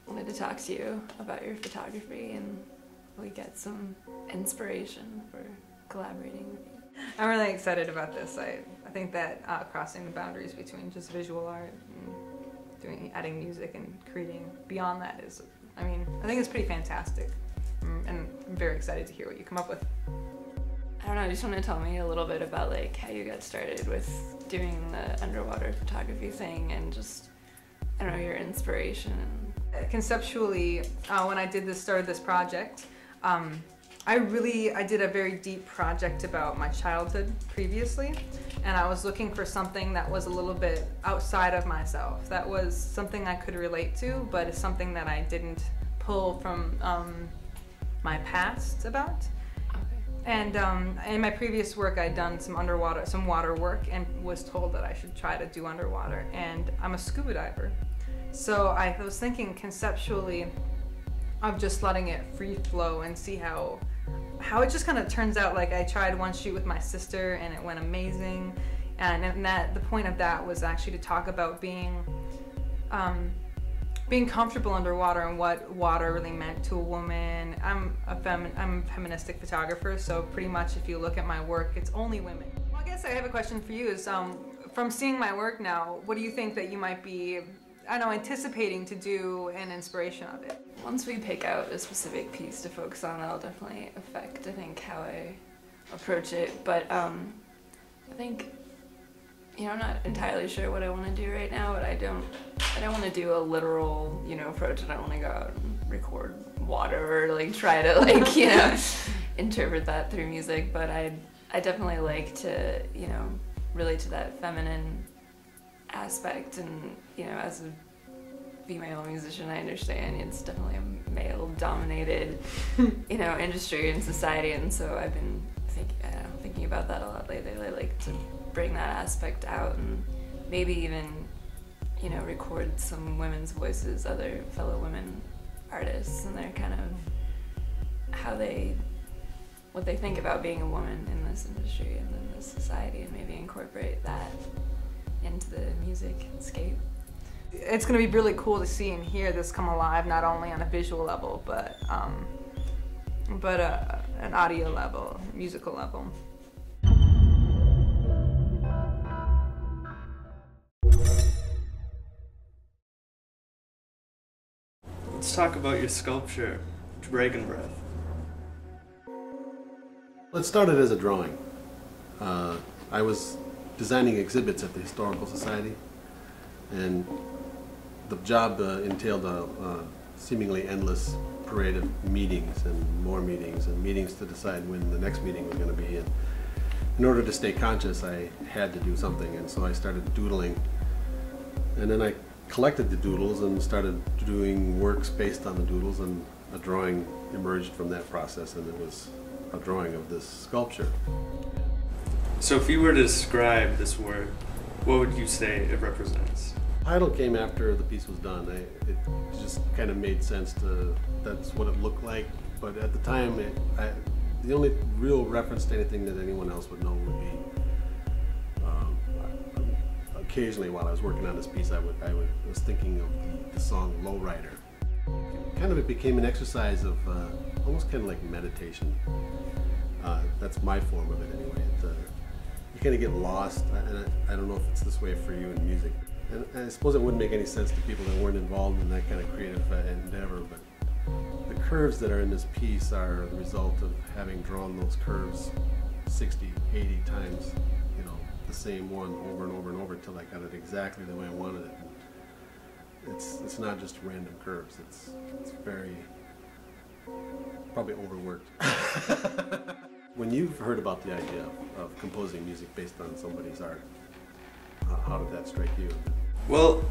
Wanted to talk to you about your photography and we get some inspiration for collaborating with you. I'm really excited about this. I think that crossing the boundaries between just visual art and adding music and creating beyond that is, I think it's pretty fantastic. And I'm very excited to hear what you come up with. I don't know, just want to tell me a little bit about like how you got started with doing the underwater photography thing and just, I don't know, your inspiration. Conceptually, when I started this project, I did a very deep project about my childhood previously, and I was looking for something that was a little bit outside of myself. That was something I could relate to, but it's something that I didn't pull from my past about. And in my previous work, I'd done some water work and was told that I should try to do underwater. And I'm a scuba diver. So I was thinking conceptually of just letting it free flow and see how it just kind of turns out. Like I tried one shoot with my sister and it went amazing. And the point of that was actually to talk about being comfortable underwater and what water really meant to a woman. I'm a feministic photographer, so pretty much if you look at my work, it's only women. Well, I guess I have a question for you is, from seeing my work now, what do you think that you might be, I don't know, anticipating to do an inspiration of it? Once we pick out a specific piece to focus on, that'll definitely affect, I think, how I approach it. But I think, I'm not entirely sure what I want to do right now, but I don't want to do a literal, approach. I don't want to go out and record water or like try to interpret that through music. But I definitely like to, relate to that feminine aspect. And, as a female musician, I understand it's definitely a male-dominated, industry and society. And so I've been thinking about that a lot lately. I like to bring that aspect out and maybe even, record some women's voices, other fellow women artists, and their kind of what they think about being a woman in this industry and in this society, and maybe incorporate that into the music scape. It's going to be really cool to see and hear this come alive, not only on a visual level, but an audio level, musical level. Let's talk about your sculpture, Dragon Breath. It started as a drawing. I was designing exhibits at the Historical Society, and the job entailed a seemingly endless parade of meetings and more meetings and meetings to decide when the next meeting was going to be. And in order to stay conscious, I had to do something, and so I started doodling. And then I collected the doodles and started doing works based on the doodles, and a drawing emerged from that process, and it was a drawing of this sculpture. So if you were to describe this work, what would you say it represents? The title came after the piece was done. It just kind of made sense that's what it looked like, but at the time, the only real reference to anything that anyone else would know would be occasionally while I was working on this piece, I was thinking of the song Lowrider. It became an exercise of almost kind of like meditation. That's my form of it anyway. You kind of get lost, and I don't know if it's this way for you in music. And I suppose it wouldn't make any sense to people that weren't involved in that kind of creative endeavor, but the curves that are in this piece are the result of having drawn those curves 60, 80 times, the same one over and over and over until I got it exactly the way I wanted it. And it's not just random curves. It's very, probably overworked. When you've heard about the idea of composing music based on somebody's art, how did that strike you? Well,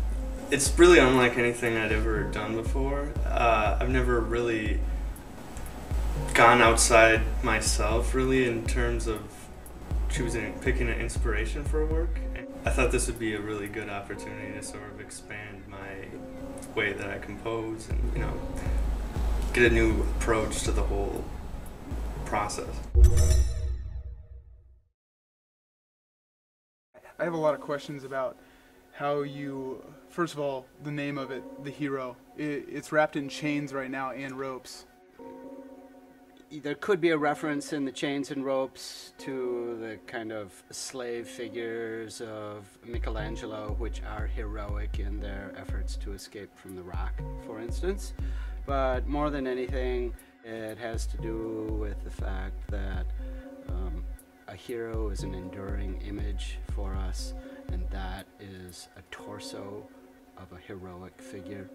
it's really unlike anything I'd ever done before. I've never really gone outside myself, really, in terms of picking an inspiration for a work. I thought this would be a really good opportunity to sort of expand my way that I compose and, get a new approach to the whole process. I have a lot of questions about how you, first of all, the name of it, the hero, it's wrapped in chains right now and ropes. There could be a reference in the chains and ropes to the kind of slave figures of Michelangelo, which are heroic in their efforts to escape from the rock, for instance. But more than anything, it has to do with the fact that a hero is an enduring image for us, and that is a torso of a heroic figure.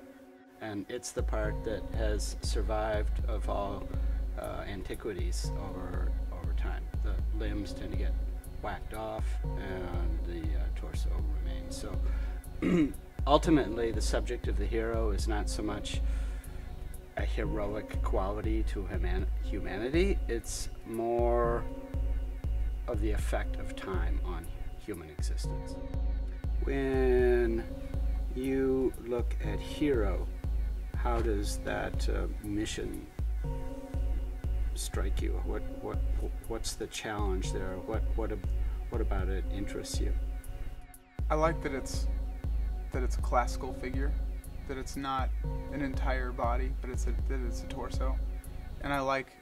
And it's the part that has survived of all antiquities over time. The limbs tend to get whacked off and the torso remains. So ultimately the subject of the hero is not so much a heroic quality to humanity, it's more of the effect of time on human existence. When you look at hero, how does that mission strike you? What's the challenge there? What about it interests you? I like that it's a classical figure, that it's not an entire body, but that it's a torso, and I like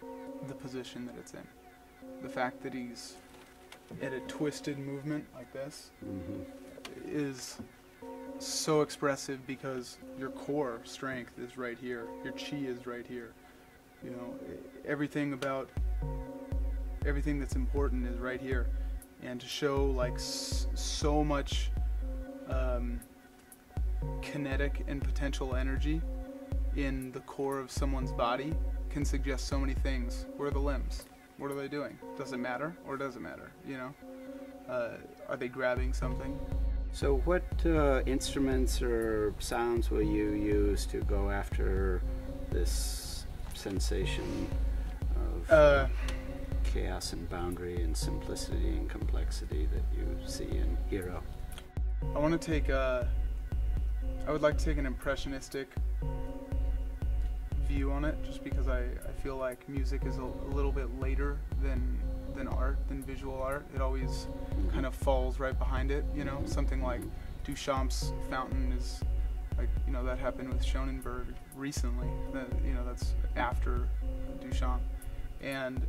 the position that it's in. The fact that he's at a twisted movement like this is so expressive, because your core strength is right here, your chi is right here. You know, everything that's important is right here, and to show like so much kinetic and potential energy in the core of someone's body can suggest so many things. Where are the limbs? What are they doing? Does it matter or does it matter? You know, are they grabbing something? So what instruments or sounds will you use to go after this sensation of chaos and boundary and simplicity and complexity that you see in Hero? I want to take I would like to take an impressionistic view on it, just because I feel like music is a little bit later than art, than visual art. It always kind of falls right behind it, you know. Something like Duchamp's Fountain is like, you know, that happened with Schönenberg recently. That, you know, that's after Duchamp. And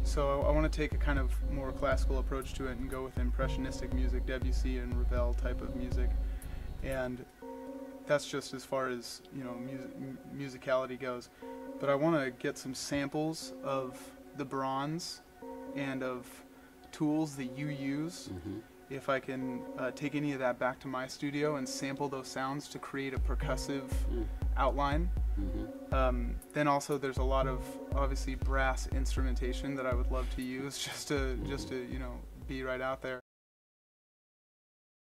so I want to take a kind of more classical approach to it and go with impressionistic music, Debussy and Ravel type of music. And that's just as far as, you know, musicality goes. But I want to get some samples of the bronze and of tools that you use. If I can take any of that back to my studio and sample those sounds to create a percussive outline. Then also there's a lot of obviously brass instrumentation that I would love to use just to you know, be right out there.